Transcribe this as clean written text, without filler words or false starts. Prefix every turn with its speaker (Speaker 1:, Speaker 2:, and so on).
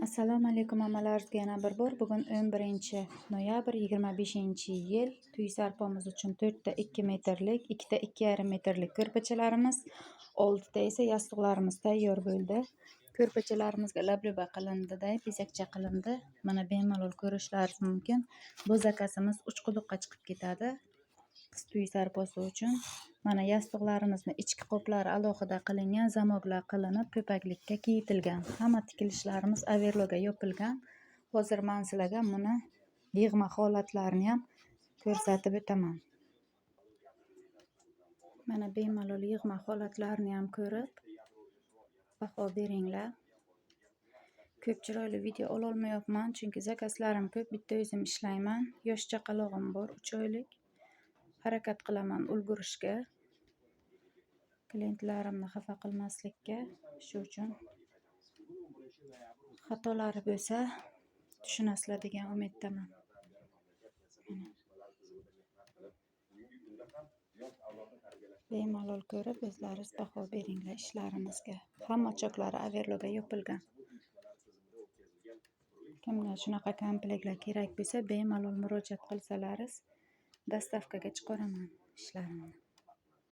Speaker 1: Assalomu alaykum ammalarimizga yana bir bor. Bugun 11-noyabr 25-yil. To'y sarpomiz uchun 4 ta 2 metrlik, 2 ta 2,5 metrlik ko'rpachalarimiz, 6 ta esa yostiqlarimiz tayyor bo'ldi. Ko'rpachalarimizga labluba qilindi-da, bezakcha qilindi. Mana bemalol ko'rishlaringiz mumkin. Bu zakazimiz Uchquduqqa chiqib ketadi. To'y sarposi uchun. Mana yostiqlarimizni ichki qoplari alohida qilingan, zamoklar qilinib, ko'paklikka kiyitilgan. Hamma tikilishlarimiz overloga yopilgan. Hozir men sizlarga buni yig'ma holatlarini ham ko'rsatib o'taman. Mana bemalol yig'ma holatlarini ham ko'rib baho beringlar. Ko'p chiroyli video ola olmayapman, chunki zakazlarim ko'p, bitta o'zim ishlayman. Yosh chaqalog'im bor, 3 oylik. Harakat qilaman ulgurishga, klientlarimni xafa qilmaslikka. Shu uchun xatolari bo'lsa tushunasizlar degan umiddaman. Bemalol ko'rib o'zlaringiz baho beringlar ishlarimizga. Hamma choklari overloga yopilgan. Kimga shunaqa komplektlar kerak bo'lsa, bemalol murojaat qilsalaringiz, dastavkaga chiqaraman ishlarimni.